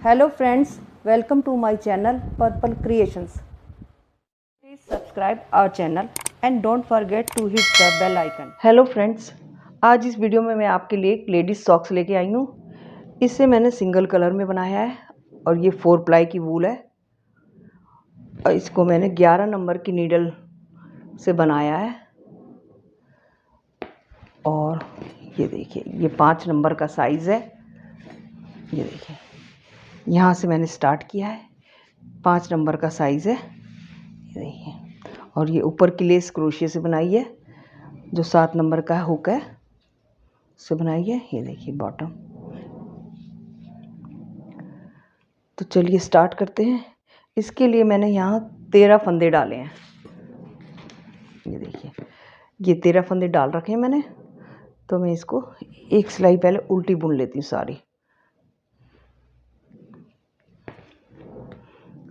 Hello friends, welcome to my channel Purple Creations. Please subscribe our channel and don't forget to hit the bell icon. Hello friends, आज इस video में मैं आपके लिए एक ladies socks लेके आई हूँ। इसे मैंने सिंगल कलर में बनाया है और ये 4 प्लाई की वूल है और इसको मैंने 11 नंबर की नीडल से बनाया है। और ये देखिए, ये 5 नंबर का साइज़ है। ये देखिए, यहाँ से मैंने स्टार्ट किया है, 5 नंबर का साइज़ है। ये देखिए, और ये ऊपर की लेस क्रोशिया से बनाई है, जो 7 नंबर का हुक है उससे बनाई है। ये देखिए बॉटम। तो चलिए स्टार्ट करते हैं। इसके लिए मैंने यहाँ 13 फंदे डाले हैं। ये देखिए, ये 13 फंदे डाल रखे हैं मैंने। तो मैं इसको एक सिलाई पहले उल्टी बुन लेती हूँ।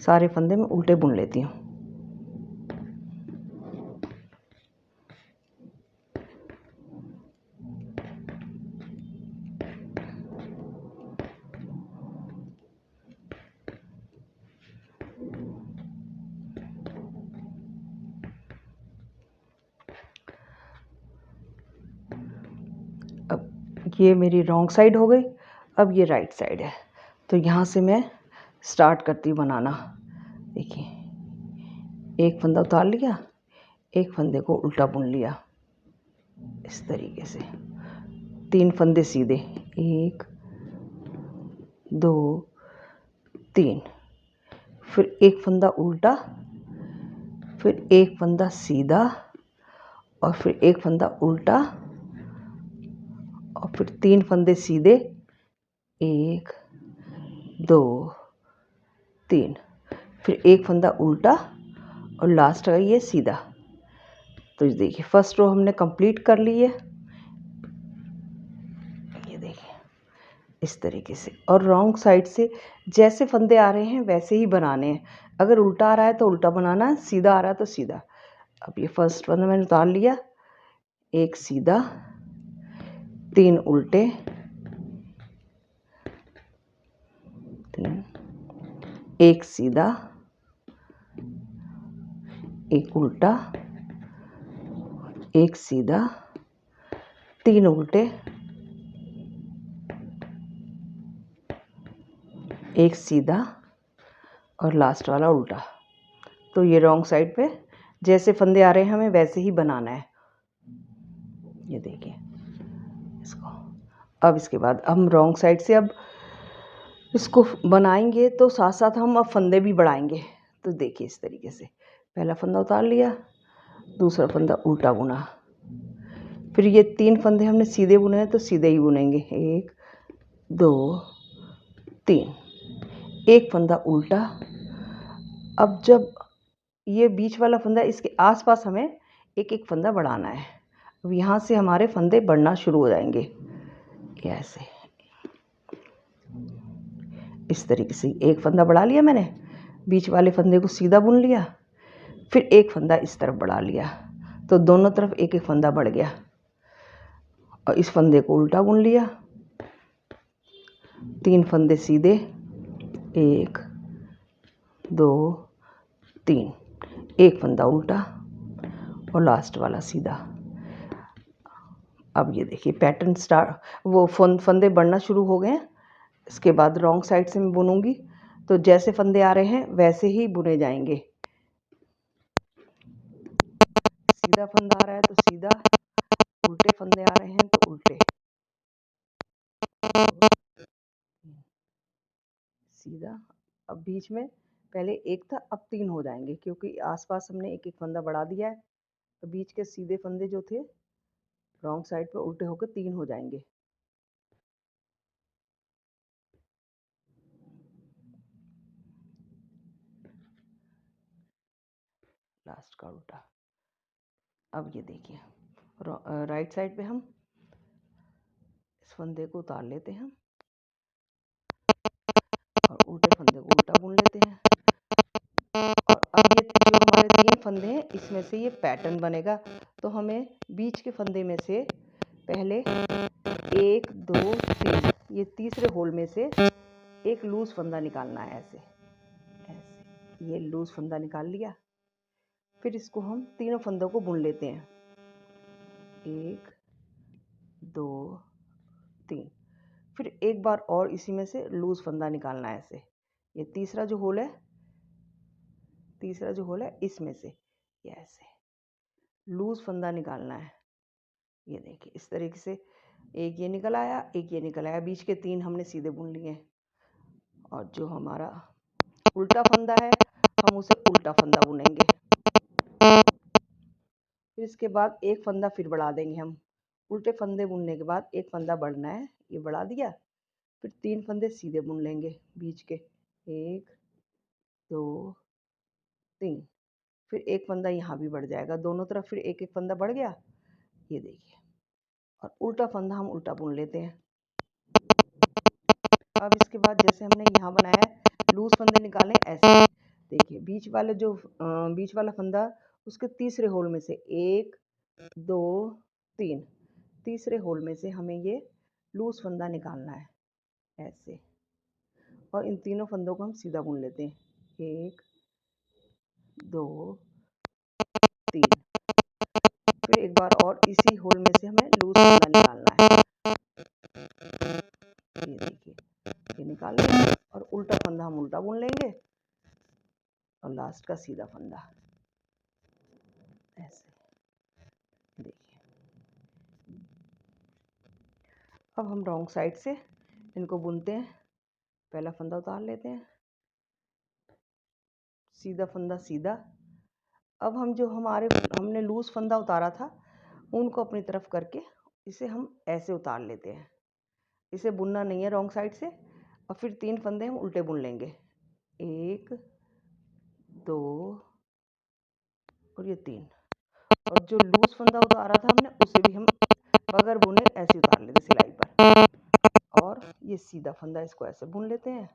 सारे फंदे में उल्टे बुन लेती हूँ। अब ये मेरी रॉन्ग साइड हो गई, अब ये राइट साइड है। तो यहाँ से मैं स्टार्ट करती हूँ बनाना। देखिए, एक फंदा उतार लिया, एक फंदे को उल्टा बुन लिया इस तरीके से। 3 फंदे सीधे, 1 2 3, फिर एक फंदा उल्टा, फिर एक फंदा सीधा, और फिर एक फंदा उल्टा, और फिर 3 फंदे सीधे, 1 2 3, फिर एक फंदा उल्टा और लास्ट का ये सीधा। तो ये देखिए, फर्स्ट रो हमने कंप्लीट कर ली है। ये देखिए इस तरीके से। और रॉन्ग साइड से जैसे फंदे आ रहे हैं वैसे ही बनाने हैं। अगर उल्टा आ रहा है तो उल्टा बनाना है, सीधा आ रहा है तो सीधा। अब ये फर्स्ट फंदा मैंने उतार लिया, एक सीधा, 3 उल्टे, 3, एक सीधा, एक उल्टा, एक सीधा, 3 उल्टे, एक सीधा और लास्ट वाला उल्टा। तो ये रॉन्ग साइड पे जैसे फंदे आ रहे हैं हमें वैसे ही बनाना है। ये देखिए इसको। अब इसके बाद हम रॉन्ग साइड से अब इसको बनाएंगे तो साथ साथ हम अब फंदे भी बढ़ाएंगे। तो देखिए इस तरीके से, पहला फंदा उतार लिया, दूसरा फंदा उल्टा बुना, फिर ये 3 फंदे हमने सीधे बुने हैं तो सीधे ही बुनेंगे, 1 2 3, एक फंदा उल्टा। अब जब ये बीच वाला फंदा, इसके आसपास हमें एक एक फंदा बढ़ाना है। अब यहाँ से हमारे फंदे बढ़ना शुरू हो जाएंगे, ऐसे इस तरीके से। एक फंदा बढ़ा लिया मैंने, बीच वाले फंदे को सीधा बुन लिया, फिर एक फंदा इस तरफ बढ़ा लिया, तो दोनों तरफ एक एक फंदा बढ़ गया। और इस फंदे को उल्टा बुन लिया, 3 फंदे सीधे, 1 2 3, एक फंदा उल्टा और लास्ट वाला सीधा। अब ये देखिए पैटर्न फंदे बढ़ना शुरू हो गए हैं। इसके बाद रॉन्ग साइड से मैं बुनूंगी, तो जैसे फंदे आ रहे हैं वैसे ही बुने जाएंगे। सीधा फंदा आ रहा है तो सीधा, उल्टे फंदे आ रहे हैं तो उल्टे, सीधा। अब बीच में पहले एक था, अब 3 हो जाएंगे क्योंकि आसपास हमने एक एक फंदा बढ़ा दिया है। तो बीच के सीधे फंदे जो थे रॉन्ग साइड पे उल्टे होकर 3 हो जाएंगे। लास्ट का उल्टा। अब ये देखिए, राइट साइड पे हम इस फंदे को उतार लेते हैं और उल्टे फंदे को उल्टा बुन लेते हैं। और अब ये जो हमारे 3 फंदे हैं इसमें से ये पैटर्न बनेगा। तो हमें बीच के फंदे में से पहले 1 2 3, ये तीसरे होल में से एक लूज फंदा निकालना है ऐसे ऐसे, ये लूज फंदा निकाल लिया। फिर इसको हम तीनों फंदों को बुन लेते हैं, 1 2 3। फिर एक बार और इसी में से लूज फंदा निकालना है ऐसे, ये तीसरा जो होल है इसमें से ये ऐसे लूज फंदा निकालना है। ये देखिए इस तरीके से, एक ये निकल आया, एक ये निकल आया, बीच के 3 हमने सीधे बुन लिए। और जो हमारा उल्टा फंदा है हम उसे उल्टा फंदा बुनेंगे। फिर इसके बाद एक फंदा फिर बढ़ा देंगे हम, उल्टे फंदे बुनने के बाद एक फंदा बढ़ना है, ये बढ़ा दिया। फिर 3 फंदे सीधे बुन लेंगे बीच के, 1 2 3। फिर एक फंदा यहाँ भी बढ़ जाएगा, दोनों तरफ फिर एक एक फंदा बढ़ गया, ये देखिए। और उल्टा फंदा हम उल्टा बुन लेते हैं। अब इसके बाद जैसे हमने यहाँ बनाया है, लूज फंदे निकालें ऐसे, देखिए बीच वाला फंदा उसके तीसरे होल में से 1 2 3, तीसरे होल में से हमें ये लूज फंदा निकालना है ऐसे। और इन तीनों फंदों को हम सीधा बुन लेते हैं, 1 2 3। फिर एक बार और इसी होल में से हमें लूज फंदा निकालना है, ये देखिए, ये निकाल लेंगे। और उल्टा फंदा हम उल्टा बुन लेंगे और लास्ट का सीधा फंदा ऐसे, देखिए। अब हम रॉन्ग साइड से इनको बुनते हैं, पहला फंदा उतार लेते हैं, सीधा फंदा सीधा। अब हम जो हमने लूज फंदा उतारा था उनको अपनी तरफ करके इसे हम ऐसे उतार लेते हैं, इसे बुनना नहीं है रॉन्ग साइड से। और फिर 3 फंदे हम उल्टे बुन लेंगे, 1 2 और ये 3। और जो लूज फंदा उतारा था हमने उसे भी हम बगैर बुने ऐसे उतार लेते सिलाई पर। और ये सीधा फंदा, इसको ऐसे बुन लेते हैं।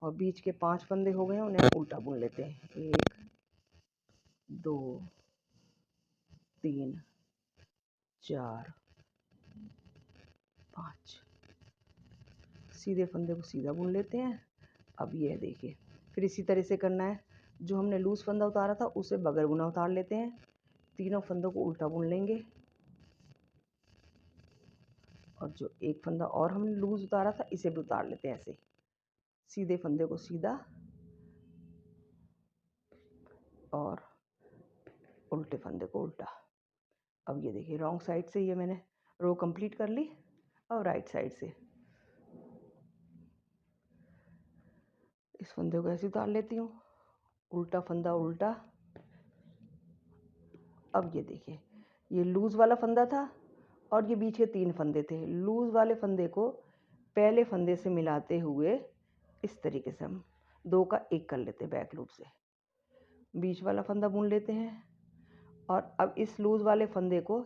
और बीच के 5 फंदे हो गए हैं, उन्हें उल्टा बुन लेते हैं, 1 2 3 4 5। सीधे फंदे को सीधा बुन लेते हैं। अब ये देखिए, फिर इसी तरह से करना है, जो हमने लूज फंदा उतारा था उसे बगैर बुना उतार लेते हैं, तीनों फंदों को उल्टा बुन लेंगे। और जो एक फंदा और हमने लूज उतारा था इसे भी उतार लेते हैं ऐसे, सीधे फंदे को सीधा और उल्टे फंदे को उल्टा। अब ये देखिए रॉन्ग साइड से ये मैंने रो कंप्लीट कर ली। और राइट साइड से इस फंदे को ऐसे उतार लेती हूँ, उल्टा फंदा उल्टा। अब ये देखिए, ये लूज वाला फंदा था और ये बीच के 3 फंदे थे। लूज वाले फंदे को पहले फंदे से मिलाते हुए इस तरीके से हम 2 का 1 कर लेते हैं, बैक लूप से बीच वाला फंदा बुन लेते हैं। और अब इस लूज वाले फंदे को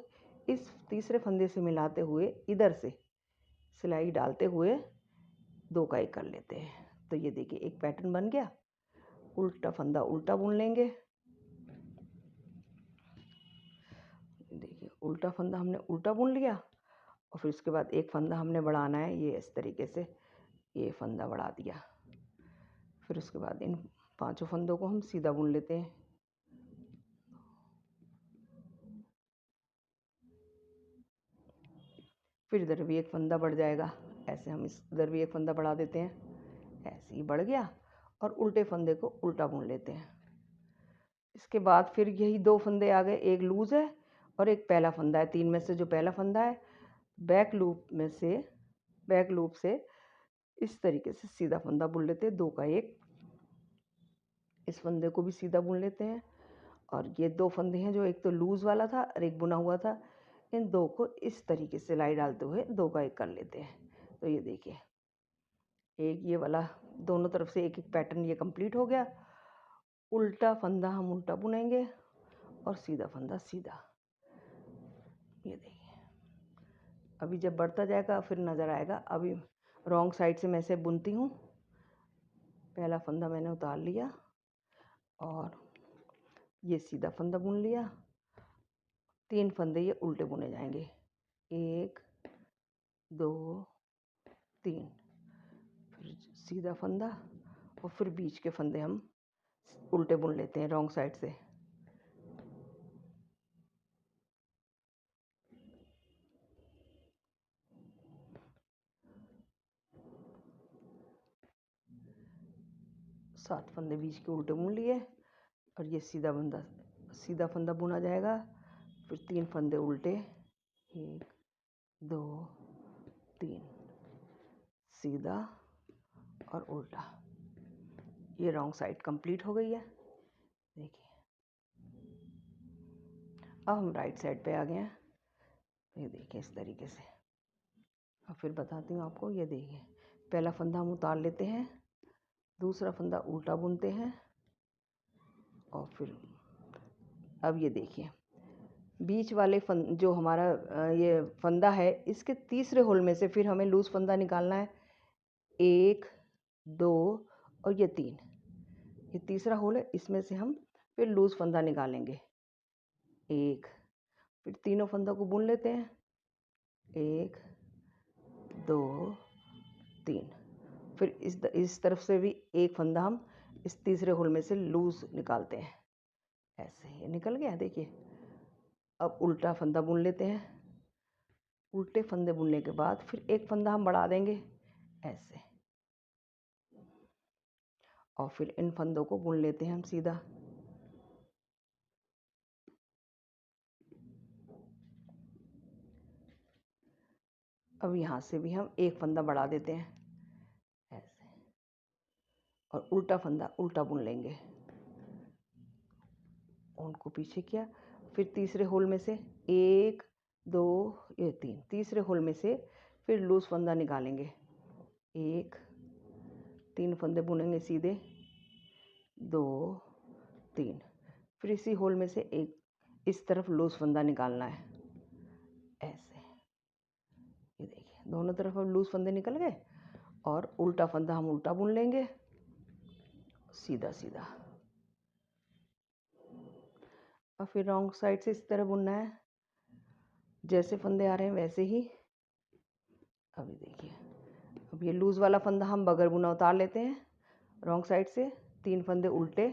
इस तीसरे फंदे से मिलाते हुए इधर से सिलाई डालते हुए 2 का 1 कर लेते हैं। तो ये देखिए एक पैटर्न बन गया। उल्टा फंदा उल्टा बुन लेंगे, देखिए उल्टा फंदा हमने उल्टा बुन लिया। और फिर उसके बाद एक फंदा हमने बढ़ाना है, ये इस तरीके से ये फंदा बढ़ा दिया। फिर उसके बाद इन 5 फंदों को हम सीधा बुन लेते हैं, फिर इधर भी एक फंदा बढ़ जाएगा ऐसे, हम इधर भी एक फंदा बढ़ा देते हैं, ऐसे ही बढ़ गया। और उल्टे फंदे को उल्टा बुन लेते हैं। इसके बाद फिर यही 2 फंदे आ गए, एक लूज है और एक पहला फंदा है। 3 में से जो पहला फंदा है बैक लूप से इस तरीके से सीधा फंदा बुन लेते हैं, 2 का 1। इस फंदे को भी सीधा बुन लेते हैं। और ये 2 फंदे हैं, जो एक तो लूज वाला था और एक बुना हुआ था, इन 2 को इस तरीके से सिलाई डालते हुए 2 का 1 कर लेते हैं। तो ये देखिए एक ये वाला दोनों तरफ से एक एक पैटर्न ये कंप्लीट हो गया। उल्टा फंदा हम उल्टा बुनेंगे और सीधा फंदा सीधा, ये देखिए। अभी जब बढ़ता जाएगा फिर नज़र आएगा। अभी रॉन्ग साइड से मैं इसे बुनती हूँ, पहला फंदा मैंने उतार लिया और ये सीधा फंदा बुन लिया, 3 फंदे ये उल्टे बुने जाएंगे, 1 2 3। फिर सीधा फंदा और फिर बीच के फंदे हम उल्टे बुन लेते हैं रॉन्ग साइड से। सात फंदे बीच के उल्टे बुन लिए और ये सीधा फंदा बुना जाएगा। फिर 3 फंदे उल्टे, 1 2 3, सीधा और उल्टा। ये रॉन्ग साइड कंप्लीट हो गई है। देखिए अब हम राइट साइड पे आ गए हैं। ये देखिए इस तरीके से। अब फिर बताती हूँ आपको। ये देखिए पहला फंदा हम उतार लेते हैं, दूसरा फंदा उल्टा बुनते हैं और फिर अब ये देखिए बीच वाले जो हमारा ये फंदा है, इसके तीसरे होल में से फिर हमें लूज फंदा निकालना है। 1 2 और ये 3, ये तीसरा होल है, इसमें से हम फिर लूज फंदा निकालेंगे। 1, फिर तीनों फंदों को बुन लेते हैं। 1 2 3, फिर इस तरफ से भी एक फंदा हम इस तीसरे होल में से लूज निकालते हैं। ऐसे ये निकल गया। देखिए अब उल्टा फंदा बुन लेते हैं। उल्टे फंदे बुनने के बाद फिर एक फंदा हम बढ़ा देंगे ऐसे, और फिर इन फंदों को बुन लेते हैं हम सीधा। अब यहाँ से भी हम एक फंदा बढ़ा देते हैं ऐसे, और उल्टा फंदा उल्टा बुन लेंगे। उनको पीछे किया, फिर तीसरे होल में से 1 2 ये 3, तीसरे होल में से फिर लूज फंदा निकालेंगे। 1 3 फंदे बुनेंगे सीधे, 2 3, फिर इसी होल में से एक इस तरफ लूज फंदा निकालना है ऐसे। ये देखिए दोनों तरफ अब लूज फंदे निकल गए और उल्टा फंदा हम उल्टा बुन लेंगे सीधा सीधा। और फिर रॉन्ग साइड से इस तरह बुनना है, जैसे फंदे आ रहे हैं वैसे ही। अभी देखिए अब ये लूज वाला फंदा हम बगैर बुना उतार लेते हैं रॉन्ग साइड से। 3 फंदे उल्टे,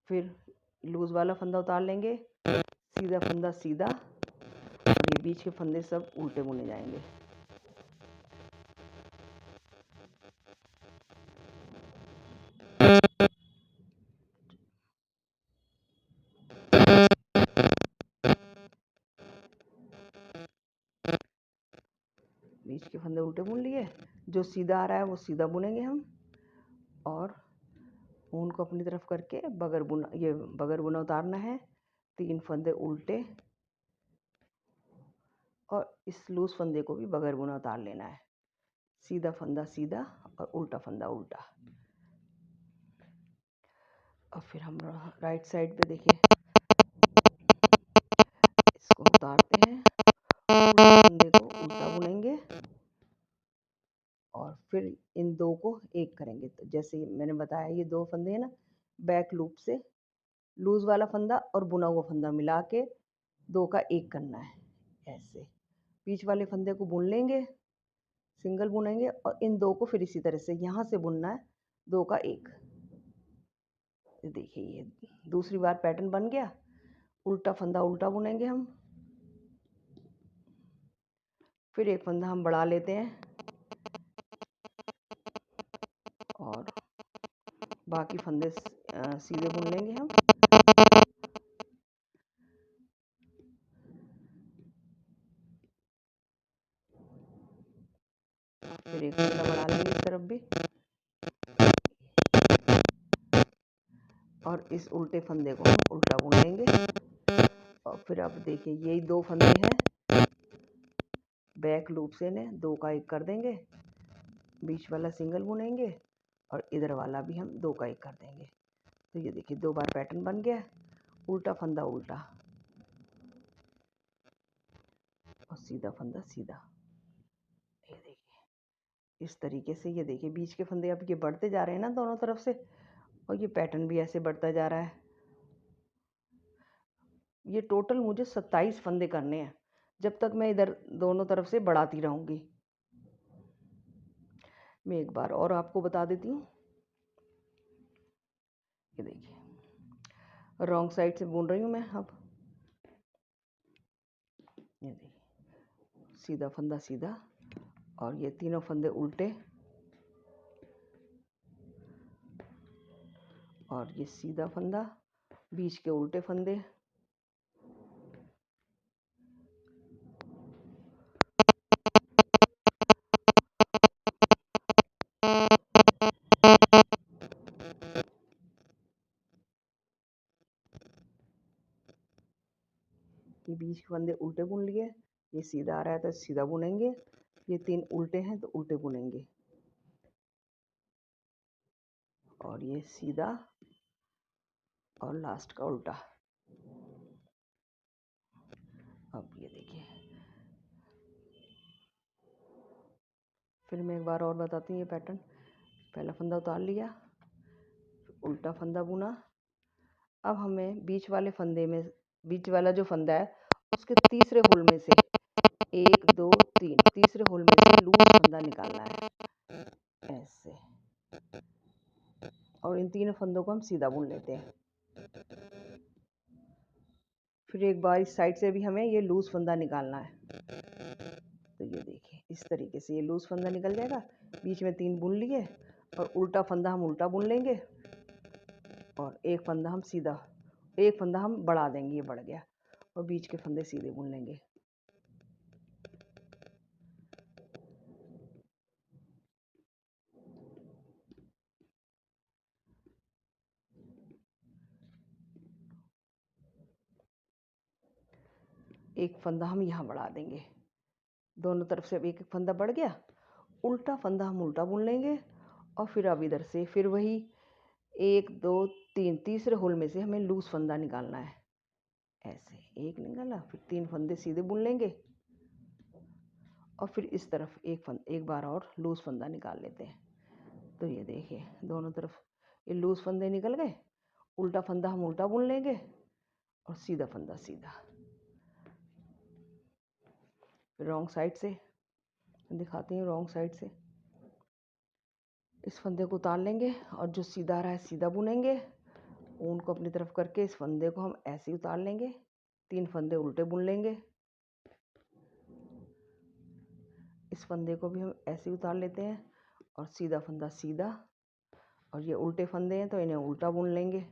फिर लूज वाला फंदा उतार लेंगे, सीधा फंदा सीधा, और ये बीच के फंदे सब उल्टे बुने जाएंगे। बीच के फंदे उल्टे बुन लिए, जो सीधा आ रहा है वो सीधा बुनेंगे हम, और ऊन को अपनी तरफ करके बगैर बुना उतारना है। 3 फंदे उल्टे और इस लूज फंदे को भी बगैर बुना उतार लेना है। सीधा फंदा सीधा और उल्टा फंदा उल्टा। और फिर हम राइट साइड पे देखिए इसको उतारते हैं, उल्टे फंदे को उल्टा बुनेंगे और फिर इन दो को एक करेंगे। तो जैसे मैंने बताया ये 2 फंदे हैं ना, बैक लूप से लूज वाला फंदा और बुना हुआ फंदा मिला के 2 का एक करना है ऐसे। बीच वाले फंदे को बुन लेंगे, सिंगल बुनेंगे, और इन 2 को फिर इसी तरह से यहाँ से बुनना है 2 का एक। देखिए ये दूसरी बार पैटर्न बन गया। उल्टा फंदा उल्टा बुनेंगे हम, फिर एक फंदा हम बढ़ा लेते हैं और बाकी फंदे सीधे बुन लेंगे हम। फिर एक फंदा बढ़ा लेंगे इस तरफ भी, और इस उल्टे फंदे को हम उल्टा बुन लेंगे। और फिर अब देखिए यही 2 फंदे हैं, बैक लूप से ने 2 का एक कर देंगे, बीच वाला सिंगल बुनेंगे और इधर वाला भी हम 2 का एक कर देंगे। तो ये देखिए 2 बार पैटर्न बन गया। उल्टा फंदा उल्टा और सीधा फंदा सीधा। ये देखिए इस तरीके से। ये देखिए बीच के फंदे अब ये बढ़ते जा रहे हैं ना दोनों तरफ से, और ये पैटर्न भी ऐसे बढ़ता जा रहा है। ये टोटल मुझे 27 फंदे करने हैं, जब तक मैं इधर दोनों तरफ से बढ़ाती रहूँगी। मैं एक बार और आपको बता देती हूँ। ये देखिए रॉन्ग साइड से बुन रही हूँ मैं अब। ये देखिए सीधा फंदा सीधा, और ये तीनों फंदे उल्टे, और ये सीधा फंदा, बीच के उल्टे फंदे, ये बीच के फंदे उल्टे बुन लिए, ये सीधा आ रहा है तो सीधा बुनेंगे, ये तीन उल्टे हैं तो उल्टे बुनेंगे, और ये सीधा और लास्ट का उल्टा। अब ये देखिए फिर मैं एक बार और बताती हूँ ये पैटर्न। पहला फंदा उतार लिया, उल्टा फंदा बुना। अब हमें बीच वाले फंदे में, बीच वाला जो फंदा है उसके तीसरे होल में से 1 2 3, तीसरे होल में से लूज फंदा निकालना है ऐसे, और इन तीनों फंदों को हम सीधा बुन लेते हैं। फिर एक बार इस साइड से भी हमें ये लूज फंदा निकालना है। तो ये देखिए इस तरीके से ये लूज फंदा निकल जाएगा, बीच में 3 बुन लिए, और उल्टा फंदा हम उल्टा बुन लेंगे, और एक फंदा हम सीधा, एक फंदा हम बढ़ा देंगे, ये बढ़ गया, और बीच के फंदे सीधे बुन लेंगे। एक फंदा हम यहाँ बढ़ा देंगे, दोनों तरफ से अब एक एक फंदा बढ़ गया, उल्टा फंदा हम उल्टा बुन लेंगे, और फिर अब इधर से फिर वही 1 2 3, तीसरे होल में से हमें लूज फंदा निकालना है ऐसे, एक निकाला, फिर 3 फंदे सीधे बुन लेंगे, और फिर इस तरफ एक बार और लूज फंदा निकाल लेते हैं। तो ये देखिए दोनों तरफ ये लूज फंदे निकल गए, उल्टा फंदा हम उल्टा बुन लेंगे, और सीधा फंदा सीधा। रॉन्ग साइड से दिखाती हूँ, रॉन्ग साइड से इस फंदे को उतार लेंगे, और जो सीधा रहा है सीधा बुनेंगे, ऊन को अपनी तरफ करके इस फंदे को हम ऐसे ही उतार लेंगे, 3 फंदे उल्टे बुन लेंगे, इस फंदे को भी हम ऐसे ही उतार लेते हैं, और सीधा फंदा सीधा, और ये उल्टे फंदे हैं तो इन्हें उल्टा बुन लेंगे।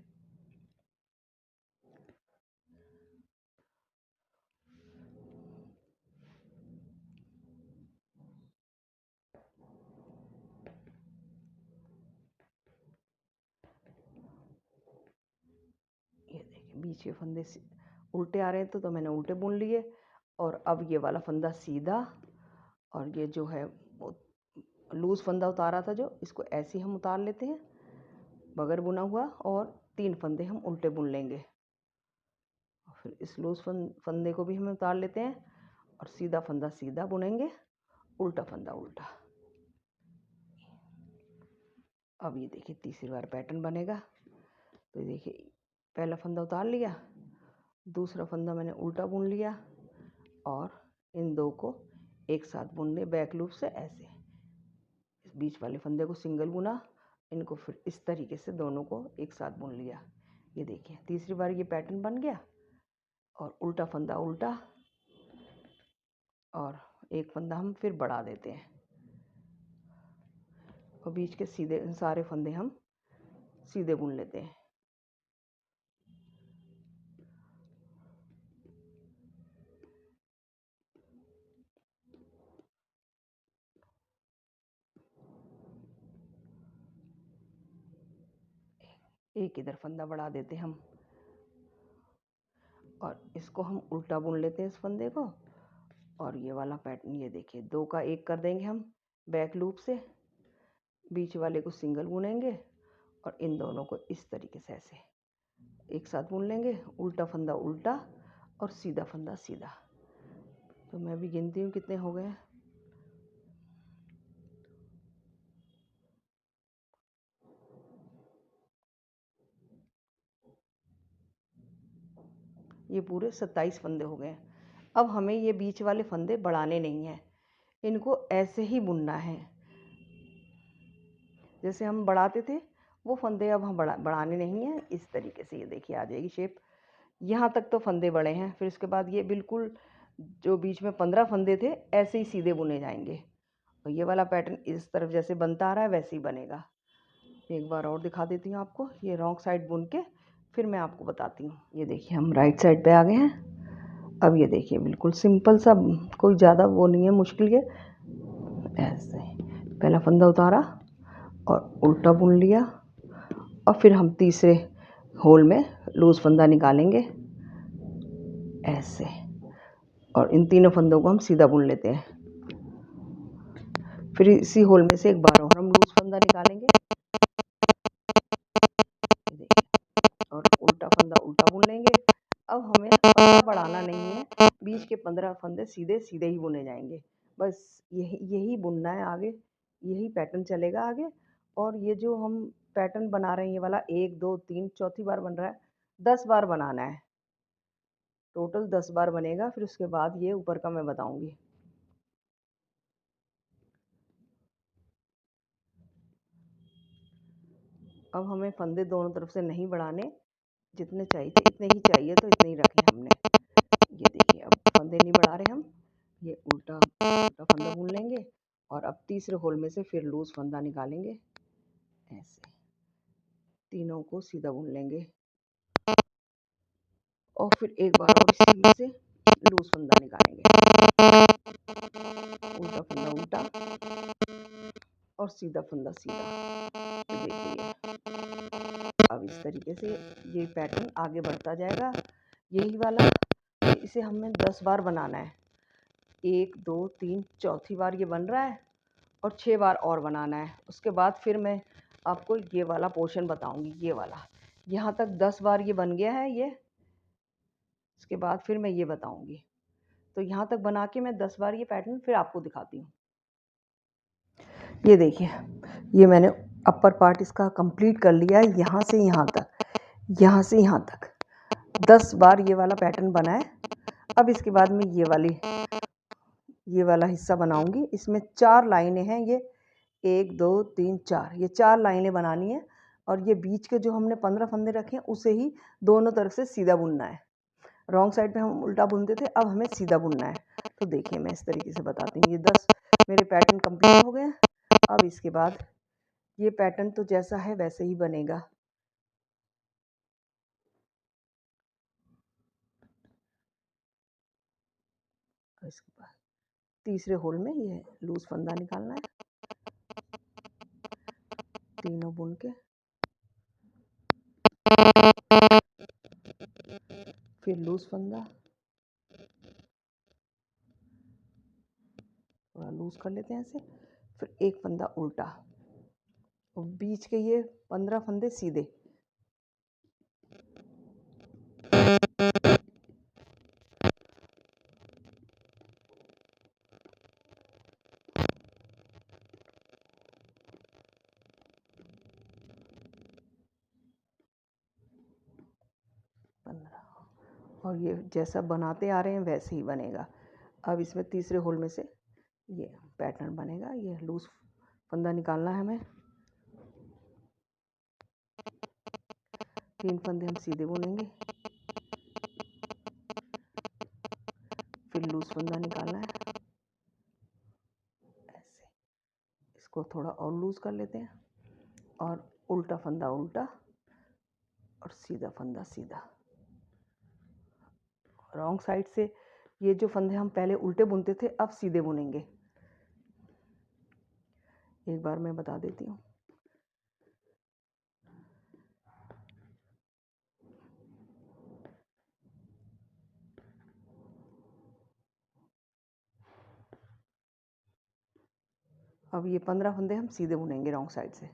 ये देखिए बीच के फंदे उल्टे आ रहे हैं तो मैंने उल्टे बुन लिए, और अब ये वाला फंदा सीधा, और ये जो है लूज फंदा उतारा था जो, इसको ऐसे ही हम उतार लेते हैं बगैर बुना हुआ, और 3 फंदे हम उल्टे बुन लेंगे, और फिर इस लूज फंदे को भी हम उतार लेते हैं, और सीधा फंदा सीधा बुनेंगे, उल्टा फंदा उल्टा। अब ये देखिए तीसरी बार पैटर्न बनेगा। तो ये देखिए पहला फंदा उतार लिया, दूसरा फंदा मैंने उल्टा बुन लिया, और इन दो को एक साथ बुन लिया बैक लूप से ऐसे, इस बीच वाले फंदे को सिंगल बुना, इनको फिर इस तरीके से दोनों को एक साथ बुन लिया। ये देखिए तीसरी बार ये पैटर्न बन गया, और उल्टा फंदा उल्टा, और एक फंदा हम फिर बढ़ा देते हैं, और बीच के सीधे सारे फंदे हम सीधे बुन लेते हैं। एक इधर फंदा बढ़ा देते हम, और इसको हम उल्टा बुन लेते हैं इस फंदे को, और ये वाला पैटर्न ये देखिए 2 का 1 कर देंगे हम बैक लूप से, बीच वाले को सिंगल बुनेंगे, और इन दोनों को इस तरीके से ऐसे एक साथ बुन लेंगे, उल्टा फंदा उल्टा, और सीधा फंदा सीधा। तो मैं भी गिनती हूँ कितने हो गए। ये पूरे 27 फंदे हो गए। अब हमें ये बीच वाले फंदे बढ़ाने नहीं हैं, इनको ऐसे ही बुनना है। जैसे हम बढ़ाते थे वो फंदे अब हम बढ़ाने नहीं हैं। इस तरीके से ये देखिए आ जाएगी शेप। यहाँ तक तो फंदे बड़े हैं, फिर उसके बाद ये बिल्कुल जो बीच में 15 फंदे थे ऐसे ही सीधे बुने जाएंगे। और ये वाला पैटर्न इस तरफ जैसे बनता आ रहा है वैसे ही बनेगा। एक बार और दिखा देती हूँ आपको। ये रॉन्ग साइड बुन के फिर मैं आपको बताती हूँ। ये देखिए हम राइट साइड पे आ गए हैं। अब ये देखिए बिल्कुल सिंपल सा, कोई ज़्यादा वो नहीं है मुश्किल के। ऐसे पहला फंदा उतारा और उल्टा बुन लिया, और फिर हम तीसरे होल में लूज़ फंदा निकालेंगे ऐसे, और इन तीनों फंदों को हम सीधा बुन लेते हैं। फिर इसी होल में से एक बार और हम लूज़ फंदा निकालेंगे और उल्टा फंदा उल्टा बुन लेंगे। अब हमें फंदा बढ़ाना नहीं है, बीच के 15 फंदे सीधे सीधे ही बुने जाएंगे। बस यही बुनना है आगे, यही पैटर्न चलेगा आगे। और ये जो हम पैटर्न बना रहे हैं ये वाला 1 2 3 चौथी बार बन रहा है, 10 बार बनाना है। टोटल 10 बार बनेगा, फिर उसके बाद ये ऊपर का मैं बताऊंगी। अब हमें फंदे दोनों तरफ से नहीं बढ़ाने, जितने चाहिए थे इतने ही चाहिए तो इतने ही रखे हमने। ये देखिए अब फंदे नहीं बढ़ा रहे हम, ये उल्टा उल्टा फंदा बुन लेंगे और अब तीसरे होल में से फिर लूज फंदा निकालेंगे ऐसे, तीनों को सीधा बुन लेंगे और फिर एक बार और इसमें से लूज फंदा निकालेंगे, उल्टा फंदा उल्टा और सीधा फंदा सीधा। तो देखिए अब इस तरीके से ये पैटर्न आगे बढ़ता जाएगा। यही वाला इसे हमें 10 बार बनाना है। 1 2 3 चौथी बार ये बन रहा है और 6 बार और बनाना है। उसके बाद फिर मैं आपको ये वाला पोर्शन बताऊंगी। ये वाला यहाँ तक 10 बार ये बन गया है ये, इसके बाद फिर मैं ये बताऊंगी। तो यहाँ तक बना के मैं 10 बार ये पैटर्न फिर आपको दिखाती हूँ। ये देखिए ये मैंने अपर पार्ट इसका कंप्लीट कर लिया है, यहाँ से यहाँ तक, यहाँ से यहाँ तक 10 बार ये वाला पैटर्न बना है। अब इसके बाद में ये वाला हिस्सा बनाऊंगी। इसमें 4 लाइनें हैं, ये 1 2 3 4, ये 4 लाइनें बनानी है। और ये बीच के जो हमने 15 फंदे रखे हैं उसे ही दोनों तरफ से सीधा बुनना है। रॉन्ग साइड पे हम उल्टा बुनते थे, अब हमें सीधा बुनना है। तो देखिए मैं इस तरीके से बताती हूँ। ये 10 मेरे पैटर्न कंप्लीट हो गए। अब इसके बाद ये पैटर्न तो जैसा है वैसे ही बनेगा। इसके बाद तीसरे होल में ये लूज फंदा निकालना है, तीनों बुन के फिर लूज फंदा, थोड़ा लूज कर लेते हैं ऐसे, फिर एक फंदा उल्टा और बीच के ये 15 फंदे सीधे। और ये जैसा बनाते आ रहे हैं वैसे ही बनेगा। अब इसमें तीसरे होल में से ये पैटर्न बनेगा। ये लूज फंदा निकालना है हमें, 3 फंदे हम सीधे बुनेंगे, फिर लूज फंदा निकालना है ऐसे, इसको थोड़ा और लूज कर लेते हैं और उल्टा फंदा उल्टा और सीधा फंदा सीधा। रॉन्ग साइड से ये जो फंदे हम पहले उल्टे बुनते थे अब सीधे बुनेंगे। एक बार मैं बता देती हूँ। अब ये 15 फंदे हम सीधे बुनेंगे रॉन्ग साइड से।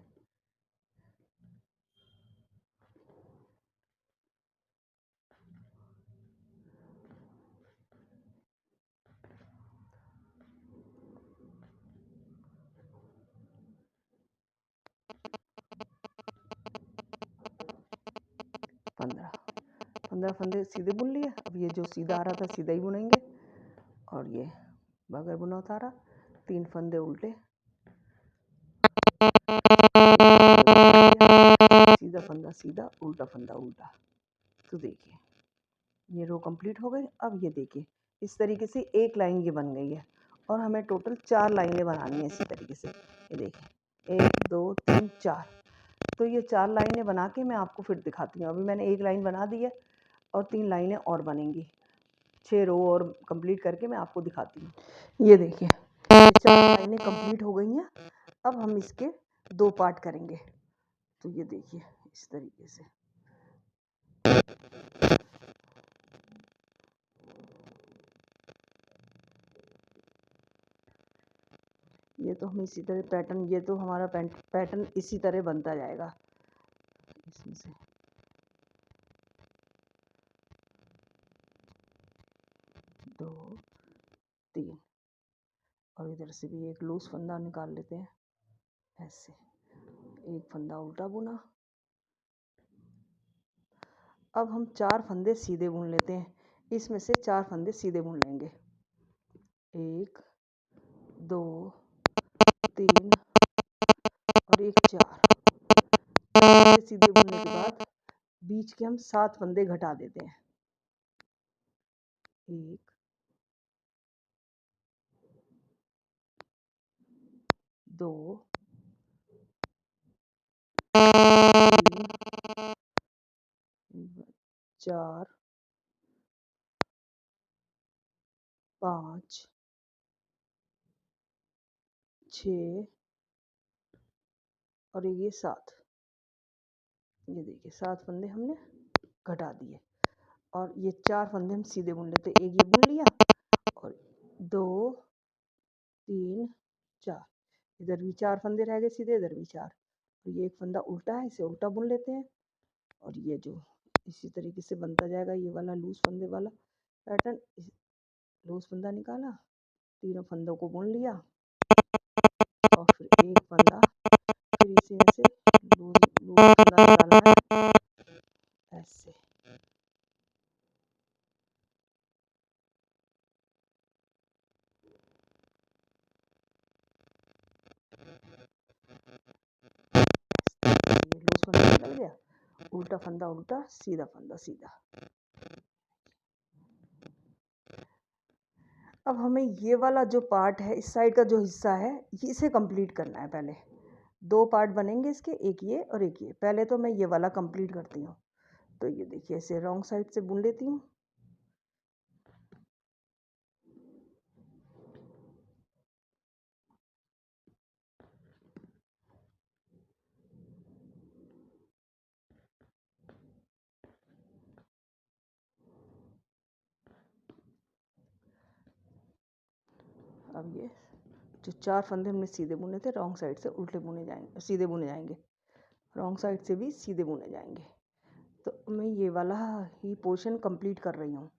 पंद्रह फंदे सीधे बुन लिए। अब ये जो सीधा आ रहा था सीधा ही बुनेंगे और ये बगैर बुना उतारा, 3 फंदे उल्टे, फंदा सीधा, उल्टा फंदा उल्टा। तो देखिए ये रो कंप्लीट हो गई। अब ये देखिए इस तरीके से एक लाइन ये बन गई है और हमें टोटल 4 लाइनें बनानी है इसी तरीके से। ये देखिए 1 2 3 4। तो ये 4 लाइनें बना के मैं आपको फिर दिखाती हूँ। अभी मैंने एक लाइन बना दी है और 3 लाइनें और बनेंगी। 6 रो और कंप्लीट करके मैं आपको दिखाती हूँ। ये देखिए 4 लाइनें कंप्लीट हो गई हैं। अब हम इसके 2 पार्ट करेंगे। तो ये देखिए इस तरीके से। ये तो हम इसी तरह पैटर्न, ये तो हमारा पैटर्न इसी तरह बनता जाएगा इसमें से। दो 3 और इधर से भी एक लूज फंदा निकाल लेते हैं ऐसे। एक फंदा उल्टा बुना। अब हम 4 फंदे सीधे बुन लेते हैं। इसमें से 4 फंदे सीधे बुन लेंगे। 1 2 3 और एक 4। सीधे बुनने के बाद बीच के हम 7 फंदे घटा देते हैं। 1 2 3 4 5 6 और ये 7। ये देखिए 7 फंदे हमने घटा दिए और ये 4 फंदे हम सीधे बुन लेते। एक ये बुन लिया और 2 3 4। इधर भी 4 फंदे रह गए सीधे, इधर भी 4। और ये एक फंदा उल्टा है, इसे उल्टा बुन लेते हैं। और ये जो इसी तरीके से बनता जाएगा ये वाला लूज फंदे वाला पैटर्न। लूज फंदा निकाला, तीनों फंदों को बुन लिया और फिर एक फंदा फिर इसी में से लूज फंदा निकालना है ऐसे। ये लूज फंदा निकल गया, उल्टा फंदा उल्टा, सीधा फंदा सीधा। अब हमें ये वाला जो पार्ट है, इस साइड का जो हिस्सा है, इसे कंप्लीट करना है। पहले 2 पार्ट बनेंगे इसके, एक ये और एक ये। पहले तो मैं ये वाला कंप्लीट करती हूँ। तो ये देखिए ऐसे रॉन्ग साइड से बुन लेती हूँ। अब ये जो 4 फंदे हमने सीधे बुने थे, रॉन्ग साइड से उल्टे बुने जाएंगे, सीधे बुने जाएंगे। रॉन्ग साइड से भी सीधे बुने जाएंगे। तो मैं ये वाला ही पोर्शन कंप्लीट कर रही हूँ।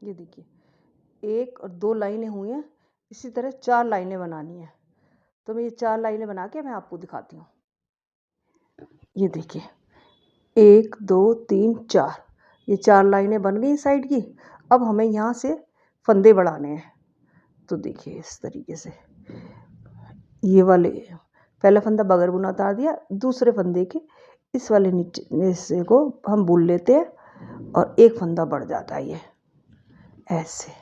ये देखिए 1 और 2 लाइनें हुई हैं। इसी तरह 4 लाइनें बनानी है। तो मैं ये 4 लाइनें बना के मैं आपको दिखाती हूँ। ये देखिए 1 2 3 4। ये 4 लाइनें बन गई साइड की। अब हमें यहाँ से फंदे बढ़ाने हैं। तो देखिए इस तरीके से ये वाले पहला फंदा बगैर बुना उतार दिया, दूसरे फंदे के इस वाले नीचे हिस्से को हम बुन लेते हैं और एक फंदा बढ़ जाता है। ये ऐसे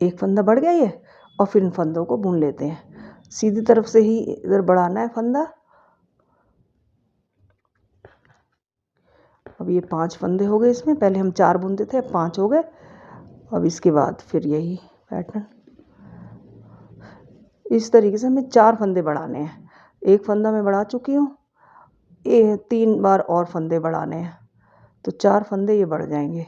एक फंदा बढ़ गया ये, और फिर इन फंदों को बुन लेते हैं। सीधी तरफ से ही इधर बढ़ाना है फंदा। अब ये 5 फंदे हो गए इसमें, पहले हम 4 बुनते थे, 5 हो गए। अब इसके बाद फिर यही पैटर्न इस तरीके से हमें 4 फंदे बढ़ाने हैं। एक फंदा मैं बढ़ा चुकी हूँ, 3 बार और फंदे बढ़ाने हैं, तो 4 फंदे ये बढ़ जाएंगे।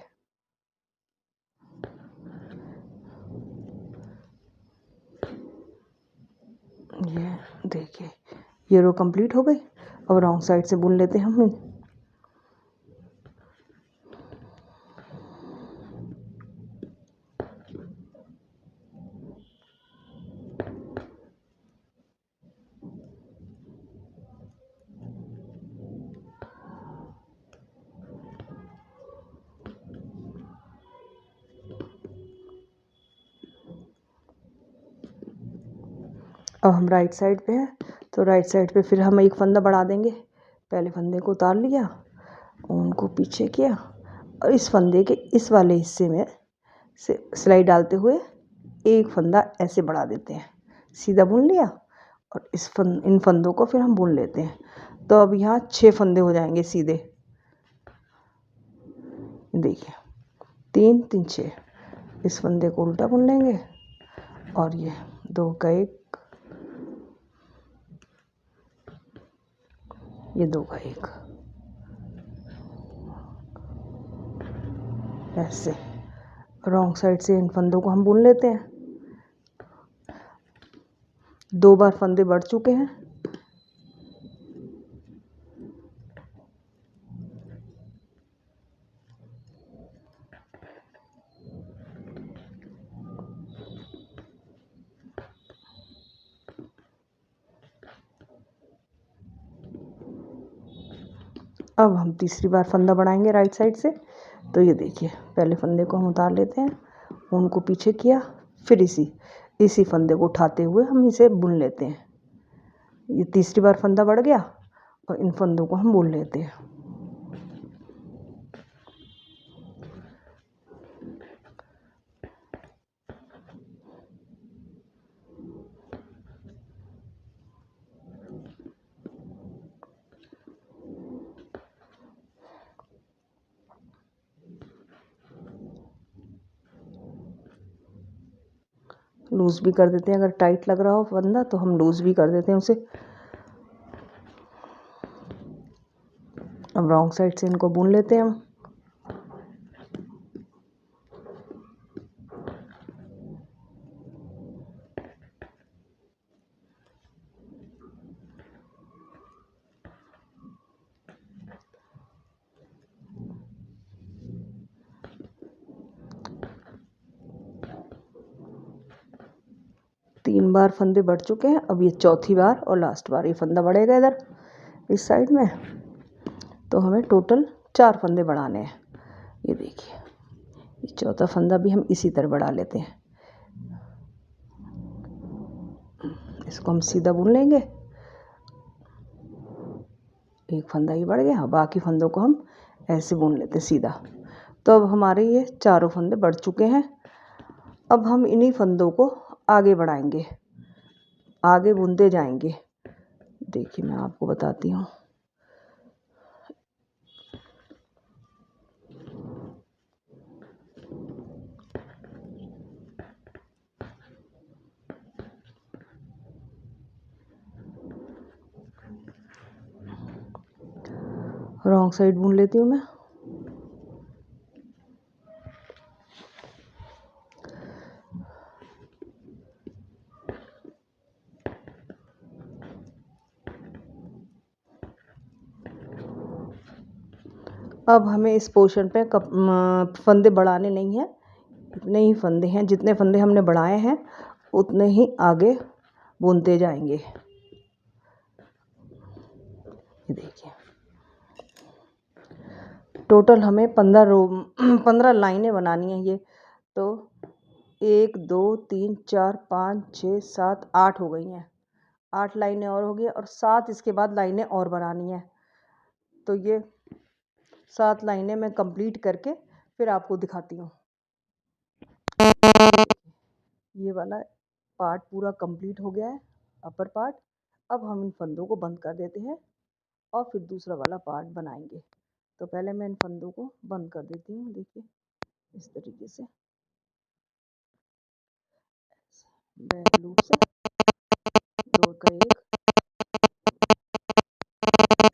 ये देखिए, ये रो कंप्लीट हो गई। अब रॉन्ग साइड से बुन लेते हैं हम। अब हम राइट साइड पे हैं, तो राइट साइड पे फिर हम एक फंदा बढ़ा देंगे। पहले फंदे को उतार लिया, उनको पीछे किया, और इस फंदे के इस वाले हिस्से में से सिलाई डालते हुए एक फंदा ऐसे बढ़ा देते हैं। सीधा बुन लिया, और इन फंदों को फिर हम बुन लेते हैं। तो अब यहाँ 6 फंदे हो जाएंगे सीधे। देखिए 3 3 6। इस फंदे को उल्टा बुन लेंगे, और ये 2 का 1, ये 2 का 1, ऐसे रॉन्ग साइड से इन फंदों को हम बुन लेते हैं। 2 बार फंदे बढ़ चुके हैं। अब हम तीसरी बार फंदा बढ़ाएंगे राइट साइड से। तो ये देखिए, पहले फंदे को हम उतार लेते हैं, उनको पीछे किया, फिर इसी फंदे को उठाते हुए हम इसे बुन लेते हैं। ये तीसरी बार फंदा बढ़ गया, और इन फंदों को हम बुन लेते हैं। लूज़ भी कर देते हैं, अगर टाइट लग रहा हो फंदा तो हम लूज़ भी कर देते हैं उसे। अब रॉन्ग साइड से इनको बुन लेते हैं हम। तीन बार फंदे बढ़ चुके हैं। अब ये चौथी बार और लास्ट बार ये फंदा बढ़ेगा इधर इस साइड में। तो हमें टोटल 4 फंदे बढ़ाने हैं। ये देखिए, ये चौथा फंदा भी हम इसी तरह बढ़ा लेते हैं। इसको हम सीधा बुन लेंगे। एक फंदा ही बढ़ गया, बाकी फंदों को हम ऐसे बुन लेते हैं सीधा। तो अब हमारे ये चारों फंदे बढ़ चुके हैं। अब हम इन्हीं फंदों को आगे बढ़ाएंगे, आगे बुनते जाएंगे। देखिए मैं आपको बताती हूँ। रॉन्ग साइड बुन लेती हूँ मैं। अब हमें इस पोर्शन पे फंदे बढ़ाने नहीं हैं, इतने ही फंदे हैं। जितने फंदे हमने बढ़ाए हैं उतने ही आगे बुनते जाएंगे। ये देखिए, टोटल हमें 15 लाइनें बनानी है। ये तो 1 2 3 4 5 6 7 8 हो गई हैं। 8 लाइनें और हो गई और 7 इसके बाद लाइनें और बनानी है। तो ये 7 लाइनें मैं कंप्लीट करके फिर आपको दिखाती हूँ। ये वाला पार्ट पूरा कंप्लीट हो गया है, अपर पार्ट। अब हम इन फंदों को बंद कर देते हैं और फिर दूसरा वाला पार्ट बनाएंगे। तो पहले मैं इन फंदों को बंद कर देती हूँ। देखिए इस तरीके से बैक लूप से 2 का 1,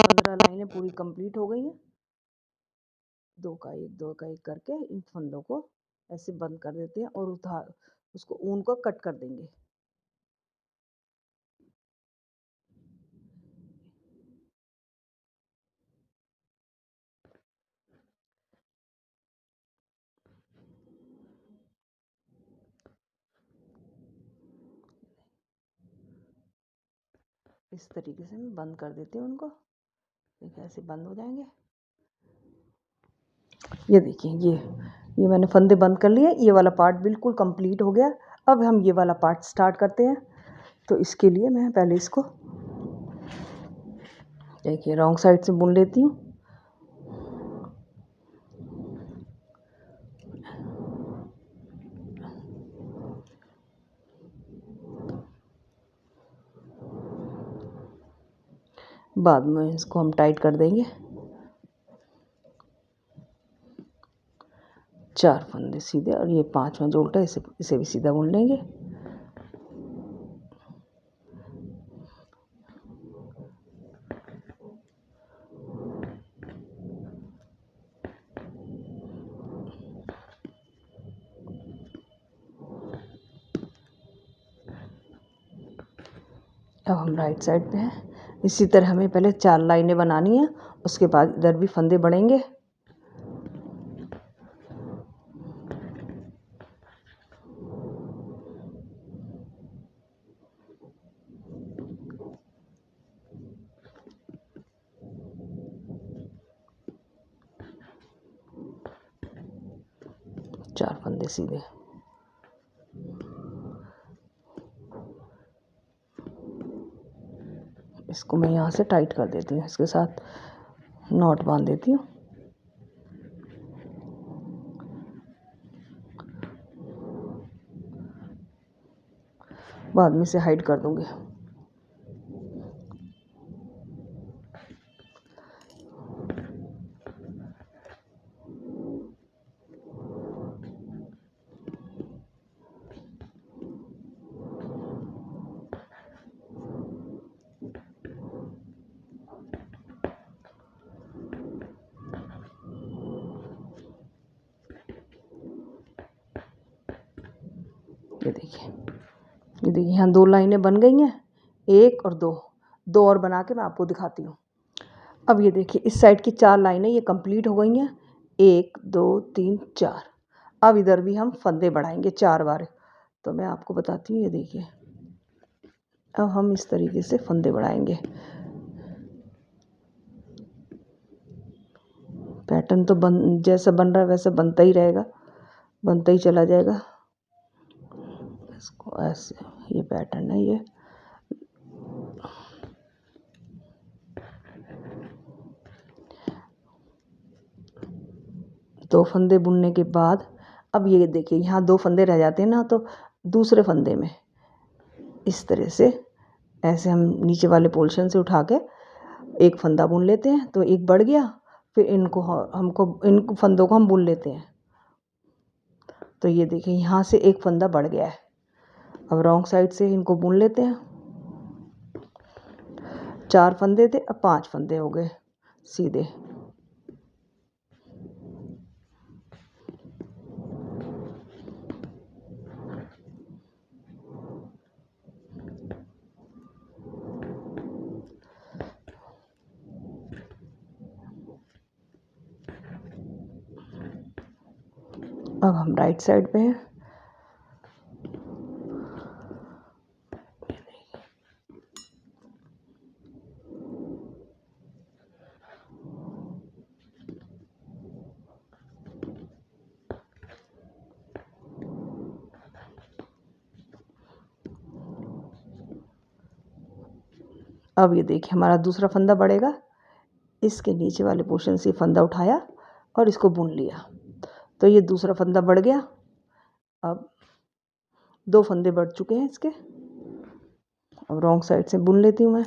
15 लाइनें पूरी कंप्लीट हो गई हैं। 2 का 1, 2 का 1 करके इन फंदों को ऐसे बंद कर देते हैं और उसको ऊन को कट कर देंगे। इस तरीके से मैं बंद कर देती हूँ उनको। देखिए ऐसे बंद हो जाएंगे। ये देखिए ये मैंने फंदे बंद कर लिए। ये वाला पार्ट बिल्कुल कंप्लीट हो गया। अब हम ये वाला पार्ट स्टार्ट करते हैं। तो इसके लिए मैं पहले इसको देखिए रॉन्ग साइड से बुन लेती हूँ। बाद में इसको हम टाइट कर देंगे। 4 फंदे सीधे और ये 5वां जो उल्टा इसे भी सीधा बुन लेंगे। अब हम राइट साइड पे हैं। इसी तरह हमें पहले 4 लाइनें बनानी है, उसके बाद इधर भी फंदे बढ़ेंगे। चार फंदे सीधे। इसको मैं यहाँ से टाइट कर देती हूँ, इसके साथ नॉट बांध देती हूँ। बाद में से हाइड कर दूँगी। ये देखिए यहाँ 2 लाइनें बन गई हैं, 1 और 2 और बना के मैं आपको दिखाती हूँ। अब ये देखिए इस साइड की 4 लाइनें ये कंप्लीट हो गई हैं, 1 2 3 4। अब इधर भी हम फंदे बढ़ाएंगे 4 बार। तो मैं आपको बताती हूँ। ये देखिए अब हम इस तरीके से फंदे बढ़ाएंगे। पैटर्न तो जैसा बन रहा है वैसा बनता ही रहेगा, बनता ही चला जाएगा। इसको ऐसे ये पैटर्न है। ये दो फंदे बुनने के बाद अब ये देखिए यहाँ 2 फंदे रह जाते हैं ना, तो दूसरे फंदे में इस तरह से ऐसे हम नीचे वाले पोर्शन से उठा के एक फंदा बुन लेते हैं। तो एक बढ़ गया, फिर इन फंदों को हम बुन लेते हैं। तो ये देखिए यहाँ से एक फंदा बढ़ गया है। अब रॉन्ग साइड से इनको बुन लेते हैं। 4 फंदे थे, अब 5 फंदे हो गए सीधे। अब हम राइट साइड पे हैं। अब ये देखिए हमारा दूसरा फंदा बढ़ेगा, इसके नीचे वाले पोर्शन से फंदा उठाया और इसको बुन लिया, तो ये दूसरा फंदा बढ़ गया। अब 2 फंदे बढ़ चुके हैं इसके। अब रॉन्ग साइड से बुन लेती हूँ मैं।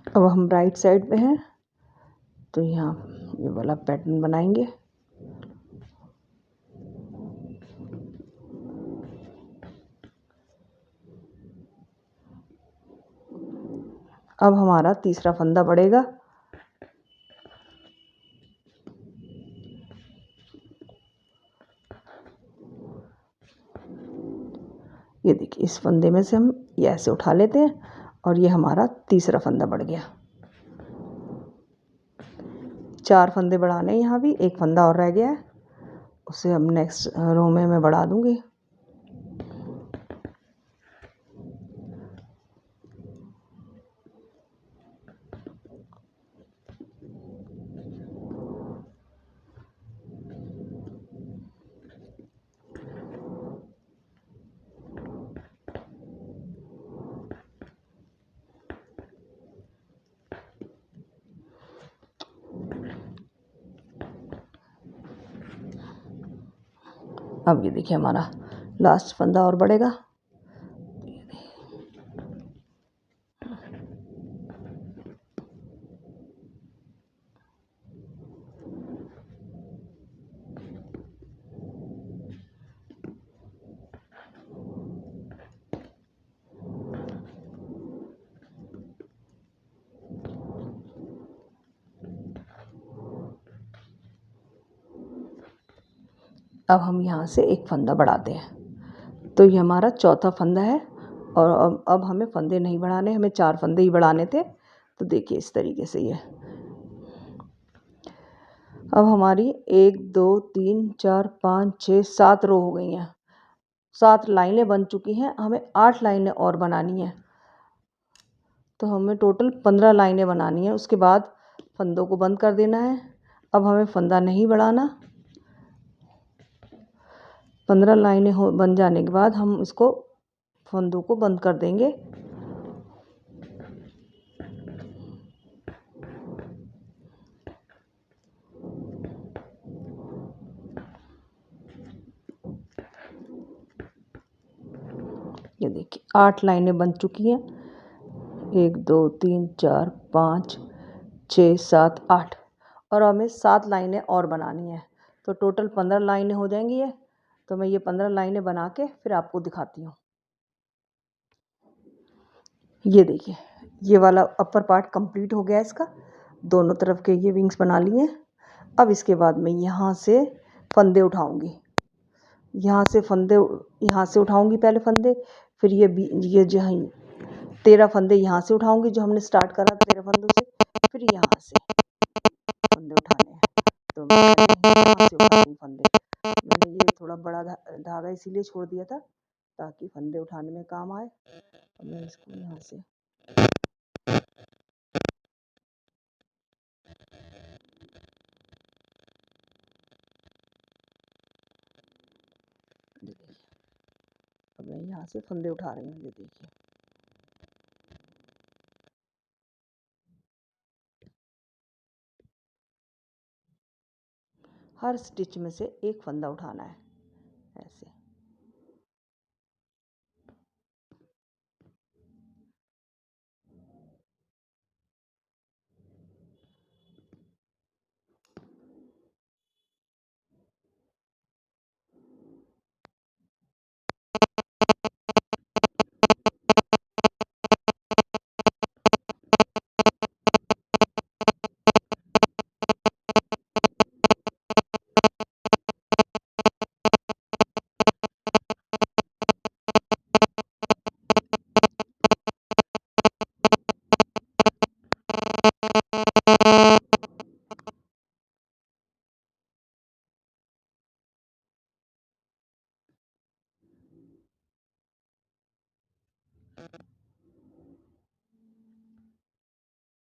अब हम राइट साइड पे हैं, तो यहाँ ये वाला पैटर्न बनाएंगे। अब हमारा तीसरा फंदा बढ़ेगा। ये देखिए इस फंदे में से हम ये ऐसे उठा लेते हैं और ये हमारा तीसरा फंदा बढ़ गया। 4 फंदे बढ़ाने हैं, यहाँ भी 1 फंदा और रह गया है, उसे अब नेक्स्ट रो में मैं बढ़ा दूँगी। अब ये देखिए हमारा लास्ट फंदा और बढ़ेगा। अब हम यहाँ से 1 फंदा बढ़ाते हैं, तो ये हमारा चौथा फंदा है। और अब हमें फंदे नहीं बढ़ाने, हमें 4 फंदे ही बढ़ाने थे। तो देखिए इस तरीके से ये अब हमारी 1 2 3 4 5 6 7 रो हो गई हैं, 7 लाइनें बन चुकी हैं। हमें 8 लाइनें और बनानी हैं, तो हमें टोटल 15 लाइनें बनानी है। उसके बाद फंदों को बंद कर देना है। अब हमें फंदा नहीं बढ़ाना। 15 लाइनें बन जाने के बाद हम इसको फंदों को बंद कर देंगे। ये देखिए 8 लाइनें बन चुकी हैं, 1 2 3 4 5 6 7 8, और हमें 7 लाइनें और बनानी है, तो टोटल 15 लाइनें हो जाएंगी ये। तो मैं ये 15 लाइनें बना के फिर आपको दिखाती हूँ। ये देखिए ये वाला अपर पार्ट कंप्लीट हो गया इसका, दोनों तरफ के ये विंग्स बना लिए। अब इसके बाद मैं यहाँ से फंदे उठाऊंगी, यहाँ से उठाऊंगी पहले फंदे, फिर ये जो 13 फंदे यहाँ से उठाऊंगी, जो हमने स्टार्ट करा 13 फंदों से, फिर यहाँ से फंदे उठाने हैं। तो मैं यहाँ से उठाती हूँ फंदे। मैंने ये थोड़ा बड़ा धागा इसीलिए छोड़ दिया था ताकि फंदे उठाने में काम आए। तो मैं इसको यहाँ से अब मैं यहाँ से फंदे उठा रही हूँ। ये देखिए हर स्टिच में से एक फंदा उठाना है ऐसे।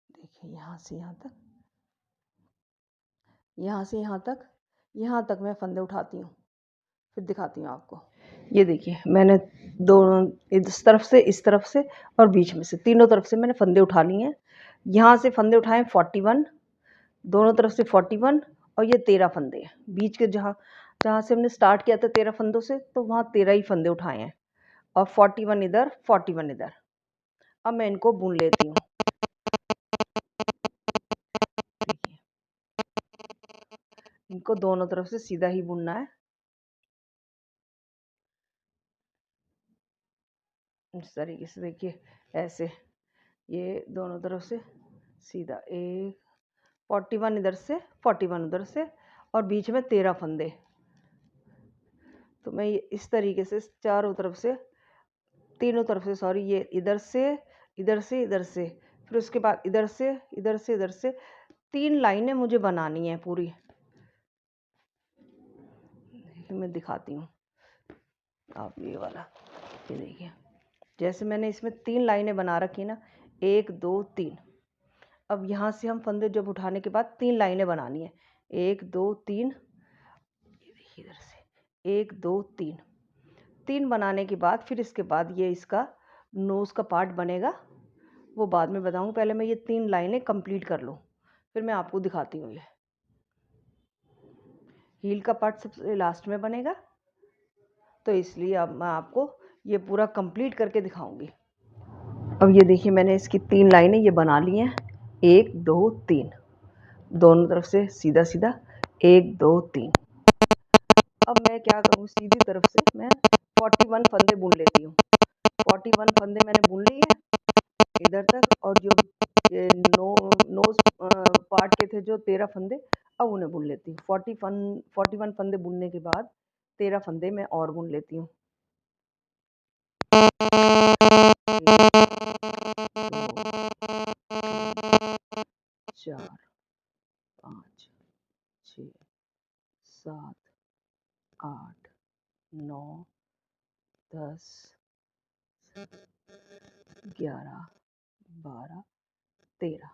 देखिए यहाँ से यहाँ तक, यहाँ से यहाँ तक मैं फंदे उठाती हूँ, फिर दिखाती हूँ आपको। ये देखिए मैंने दोनों, इस तरफ से और बीच में से, तीनों तरफ से मैंने फंदे उठा लिए हैं। यहाँ से फंदे उठाए 41, दोनों तरफ से 41, और ये 13 फंदे हैं। बीच के जहाँ से हमने स्टार्ट किया था 13 फंदों से, तो वहाँ 13 ही फंदे उठाए हैं, और 41 इधर, 41 इधर। अब मैं इनको बुन लेती हूँ। देखिए इनको दोनों तरफ से सीधा ही बुनना है, इस तरीके से। देखिए ऐसे, ये दोनों तरफ से सीधा, एक 41 इधर से, 41 उधर से, और बीच में 13 फंदे। तो मैं ये इस तरीके से चारों तरफ से, तीनों तरफ से, सॉरी, ये इधर से, इधर से, इधर से, फिर उसके बाद इधर से, इधर से, इधर से, 3 लाइनें मुझे बनानी है पूरी। मैं दिखाती हूँ आप, ये वाला, ये देखिए जैसे मैंने इसमें 3 लाइनें बना रखी ना, 1 2 3। अब यहाँ से हम फंदे जब उठाने के बाद 3 लाइनें बनानी है, 1 2 3, ये देखिए इधर से 1 2 3, 3 बनाने के बाद फिर इसके बाद ये इसका नोज़ का पार्ट बनेगा, वो बाद में बताऊँगी। पहले मैं ये 3 लाइनें कंप्लीट कर लूँ, फिर मैं आपको दिखाती हूँ। ये हील का पार्ट सबसे लास्ट में बनेगा, तो इसलिए अब मैं आपको ये पूरा कंप्लीट करके दिखाऊंगी। अब ये देखिए मैंने इसकी 3 लाइनें ये बना ली हैं, 1 2 3, दोनों तरफ से सीधा सीधा 1 2 3। अब मैं क्या करूँ, सीधी तरफ से मैं 41 फंदे बुन लेती हूँ। 41 फंदे मैंने बुन लिए इधर तक, और जो ये नोज पार्ट के थे जो 13 फंदे, अब उन्हें बुन लेती हूँ। 41 फंदे बुनने के बाद 13 फंदे मैं और बुन लेती हूँ। 4 5 6 7 8 9 10 11 12 13।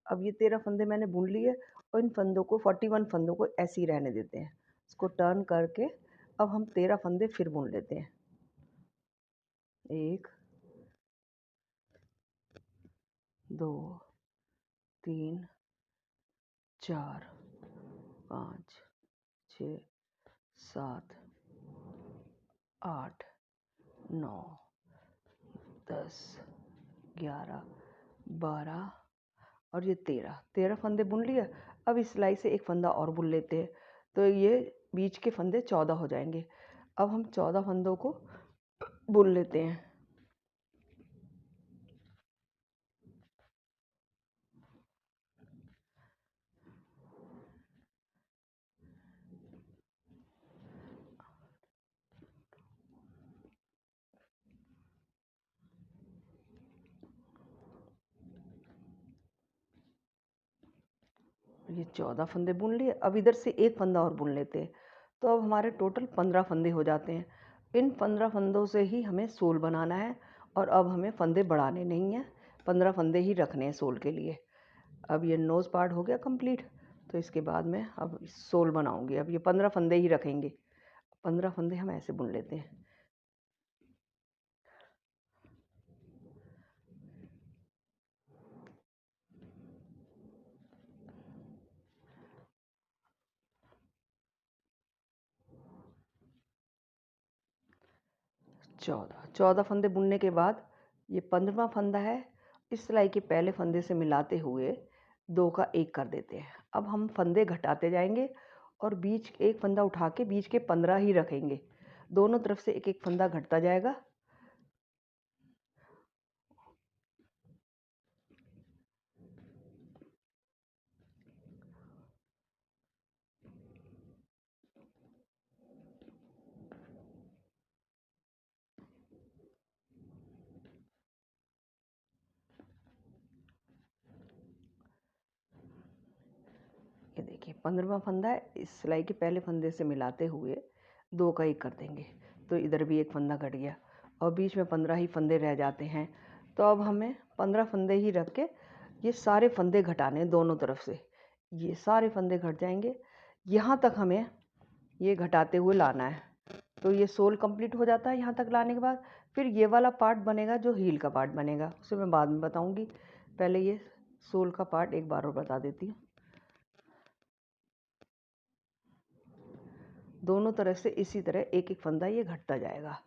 अब ये 13 फंदे मैंने बुन लिए, और इन फंदों को, 41 फंदों को ऐसे ही रहने देते हैं। इसको टर्न करके अब हम 13 फंदे फिर बुन लेते हैं। 1 2 3 4 5 6 7 8 9 10 11 12 और ये 13 फंदे बुन लिया। अब इस सिलाई से एक फंदा और बुन लेते हैं, तो ये बीच के फंदे 14 हो जाएंगे। अब हम 14 फंदों को बुन लेते हैं। ये 14 फंदे बुन लिए, अब इधर से एक फंदा और बुन लेते हैं, तो अब हमारे टोटल 15 फंदे हो जाते हैं। इन 15 फंदों से ही हमें सोल बनाना है, और अब हमें फंदे बढ़ाने नहीं हैं, 15 फंदे ही रखने हैं सोल के लिए। अब ये नोज़ पार्ट हो गया कंप्लीट, तो इसके बाद मैं अब सोल बनाऊंगी। अब ये 15 फंदे ही रखेंगे, 15 फंदे हम ऐसे बुन लेते हैं। चौदह फंदे बुनने के बाद ये 15वां फंदा है, इस सिलाई के पहले फंदे से मिलाते हुए 2 का 1 कर देते हैं। अब हम फंदे घटाते जाएंगे, और बीच एक फंदा उठा के बीच के 15 ही रखेंगे, दोनों तरफ से एक एक फंदा घटता जाएगा। ये देखिए 15वां फंदा है, इस सिलाई के पहले फंदे से मिलाते हुए 2 का 1 कर देंगे, तो इधर भी एक फंदा घट गया, और बीच में 15 ही फंदे रह जाते हैं। तो अब हमें 15 फंदे ही रख के ये सारे फंदे घटाने दोनों तरफ से। ये सारे फंदे घट जाएंगे, यहाँ तक हमें ये घटाते हुए लाना है। तो ये सोल कंप्लीट हो जाता है यहाँ तक लाने के बाद। फिर ये वाला पार्ट बनेगा जो हील का पार्ट बनेगा, उसे मैं बाद में बताऊंगी। पहले ये सोल का पार्ट एक बार और बता देती हूँ। दोनों तरफ से इसी तरह एक एक फंदा ये घटता जाएगा।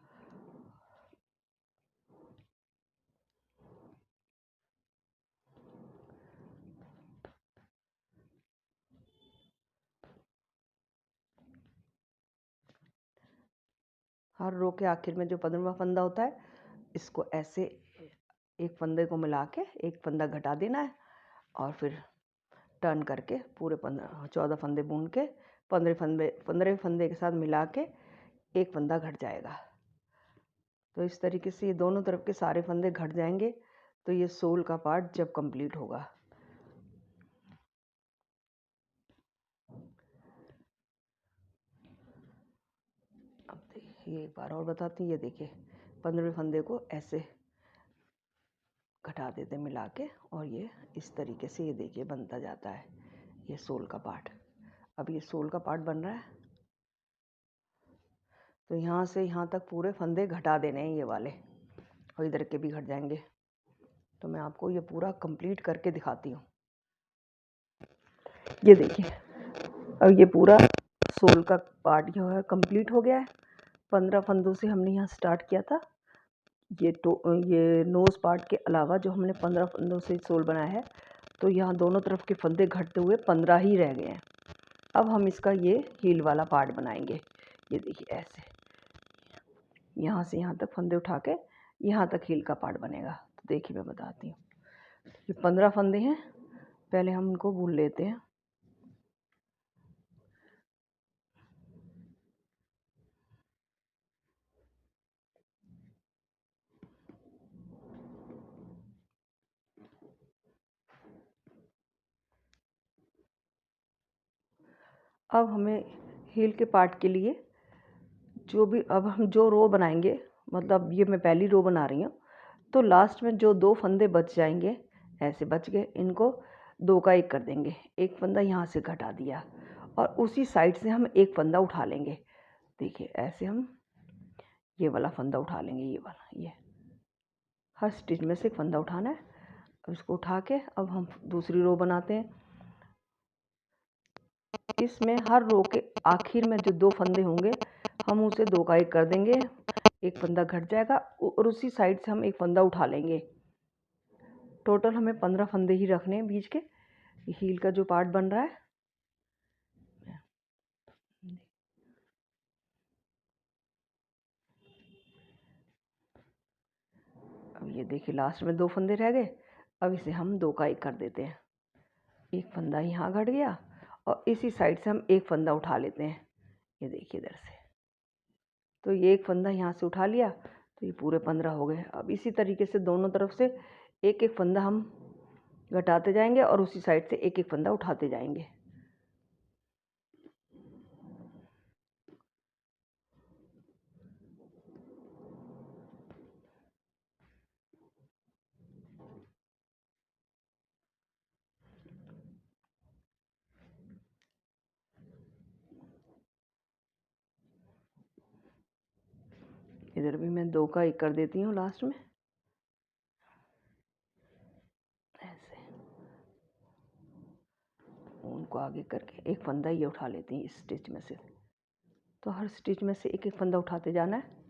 हर रो के आखिर में जो 15वां फंदा होता है, इसको ऐसे एक फंदे को मिला के एक फंदा घटा देना है और फिर टर्न करके पूरे 14 फंदे बुन के 15 फंदे के साथ मिला के एक फंदा घट जाएगा। तो इस तरीके से ये दोनों तरफ के सारे फंदे घट जाएंगे। तो ये सोल का पार्ट जब कंप्लीट होगा। अब देखिए एक बार और बताती हूँ। ये देखिए 15वें फंदे को ऐसे घटा देते मिला के, और ये इस तरीके से ये देखिए बनता जाता है ये सोल का पार्ट। अब ये सोल का पार्ट बन रहा है। तो यहाँ से यहाँ तक पूरे फंदे घटा देने हैं ये वाले, और इधर के भी घट जाएंगे। तो मैं आपको ये पूरा कंप्लीट करके दिखाती हूँ। ये देखिए अब ये पूरा सोल का पार्ट जो है कंप्लीट हो गया है। 15 फंदों से हमने यहाँ स्टार्ट किया था। ये नोज़ पार्ट के अलावा जो हमने 15 फंदों से सोल बनाया है, तो यहाँ दोनों तरफ के फंदे घटते हुए 15 ही रह गए हैं। अब हम इसका ये हील वाला पार्ट बनाएंगे। ये देखिए ऐसे यहाँ से यहाँ तक फंदे उठा के यहाँ तक हील का पार्ट बनेगा। तो देखिए मैं बताती हूँ। ये 15 फंदे हैं, पहले हम उनको बुन लेते हैं। अब हमें हील के पार्ट के लिए अब हम जो रो बनाएंगे, मतलब ये मैं पहली रो बना रही हूँ, तो लास्ट में जो 2 फंदे बच जाएंगे, ऐसे बच गए, इनको 2 का 1 कर देंगे। एक फंदा यहाँ से घटा दिया और उसी साइड से हम एक फंदा उठा लेंगे। देखिए ऐसे हम ये वाला फंदा उठा लेंगे, ये वाला, ये हर स्टिच में से एक फंदा उठाना है। अब इसको उठा के अब हम दूसरी रो बनाते हैं। इसमें हर रो के आखिर में जो 2 फंदे होंगे, हम उसे 2 का 1 कर देंगे, एक फंदा घट जाएगा और उसी साइड से हम एक फंदा उठा लेंगे। टोटल हमें 15 फंदे ही रखने हैं बीच के। हील का जो पार्ट बन रहा है, अब ये देखिए लास्ट में 2 फंदे रह गए। अब इसे हम 2 का 1 कर देते हैं। एक फंदा यहाँ घट गया और इसी साइड से हम एक फंदा उठा लेते हैं। ये देखिए इधर से, तो ये एक फंदा यहाँ से उठा लिया, तो ये पूरे 15 हो गए। अब इसी तरीके से दोनों तरफ से एक एक फंदा हम घटाते जाएंगे और उसी साइड से एक एक फंदा उठाते जाएंगे। इधर भी मैं 2 का 1 कर देती हूँ लास्ट में, ऐसे उनको आगे करके एक फंदा ये उठा लेती हूँ इस स्टिच में से। तो हर स्टिच में से एक एक फंदा उठाते जाना है।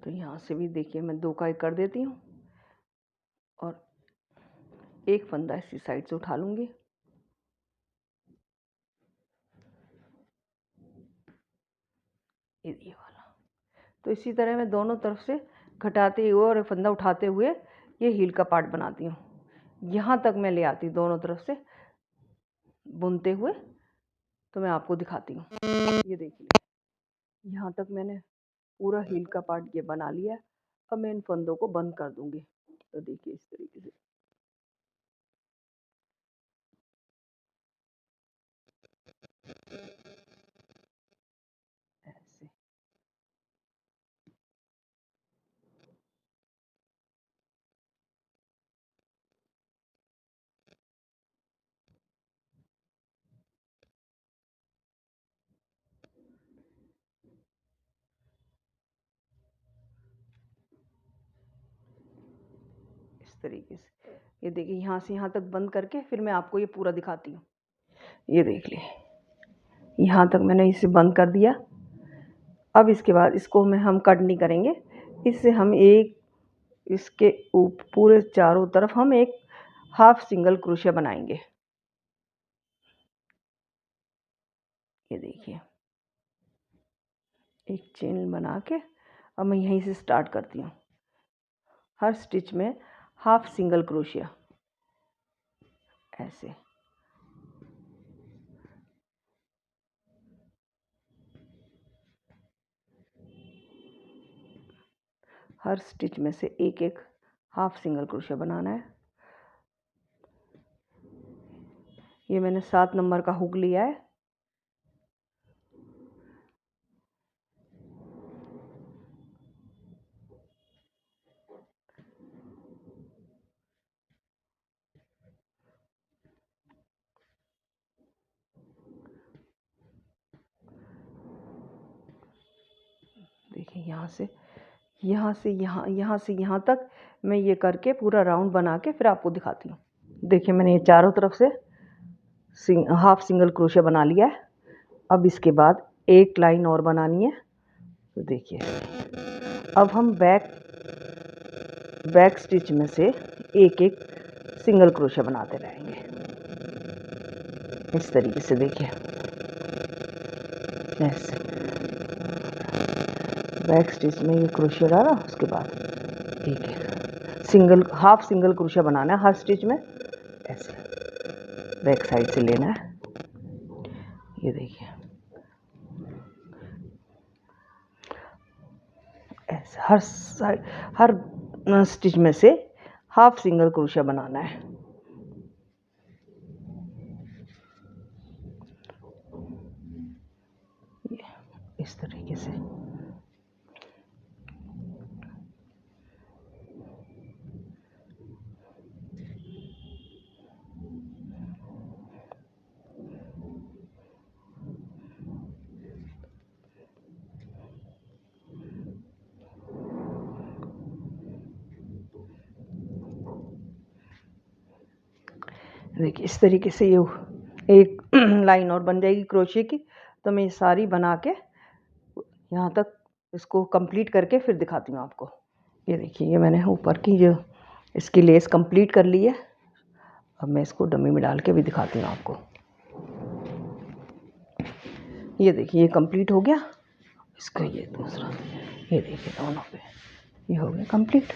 तो यहाँ से भी देखिए मैं 2 का 1 कर देती हूँ और एक फंदा इसी साइड से उठा लूँगी। ये वाला। तो इसी तरह मैं दोनों तरफ से घटाते हुए और फंदा उठाते हुए ये हील का पार्ट बनाती हूँ। यहाँ तक मैं ले आती दोनों तरफ से बुनते हुए तो मैं आपको दिखाती हूँ। ये देखिए, यहाँ तक मैंने पूरा हील का पार्ट ये बना लिया है। अब मैं इन फंदों को बंद कर दूंगी। तो देखिए इस तरीके से ऐसे। इस तरीके से ये देखिए, यहाँ से यहाँ तक बंद करके फिर मैं आपको ये पूरा दिखाती हूँ। ये देख लिए, यहाँ तक मैंने इसे बंद कर दिया। अब इसके बाद इसको हम कट नहीं करेंगे। इससे हम एक इसके पूरे चारों तरफ हम एक हाफ सिंगल क्रोशिया बनाएंगे। ये देखिए, एक चेन बना के अब मैं यहीं से स्टार्ट करती हूँ। हर स्टिच में हाफ सिंगल क्रोशिया ऐसे। हर स्टिच में से एक एक हाफ सिंगल क्रोशिया बनाना है। ये मैंने 7 नंबर का हुक लिया है। देखिए, यहाँ से यहाँ तक मैं ये करके पूरा राउंड बना के फिर आपको दिखाती हूँ। देखिए, मैंने ये चारों तरफ से हाफ सिंगल क्रोशिया बना लिया है। अब इसके बाद एक लाइन और बनानी है। तो देखिए, अब हम बैक स्टिच में से एक एक सिंगल क्रोशिया बनाते रहेंगे इस तरीके से। देखिए ऐसे बैक स्टिच में ये क्रोशिया डाला, उसके बाद एक एक हाफ सिंगल क्रोशिया बनाना है हर स्टिच में। ऐसे बैक साइड से लेना है। ये देखिए, ऐसे हर स्टिच में से हाफ सिंगल क्रोशिया बनाना है। इस तरीके से देखिए, इस तरीके से ये एक लाइन और बन जाएगी क्रोशिया की। तो मैं ये सारी बना के यहाँ तक इसको कंप्लीट करके फिर दिखाती हूँ आपको। ये देखिए, ये मैंने ऊपर की जो इसकी लेस कंप्लीट कर ली है। अब मैं इसको डमी में डाल के भी दिखाती हूँ आपको। ये देखिए, ये कंप्लीट हो गया। इसका ये दूसरा, ये देखिए दोनों पे ये हो गया कंप्लीट।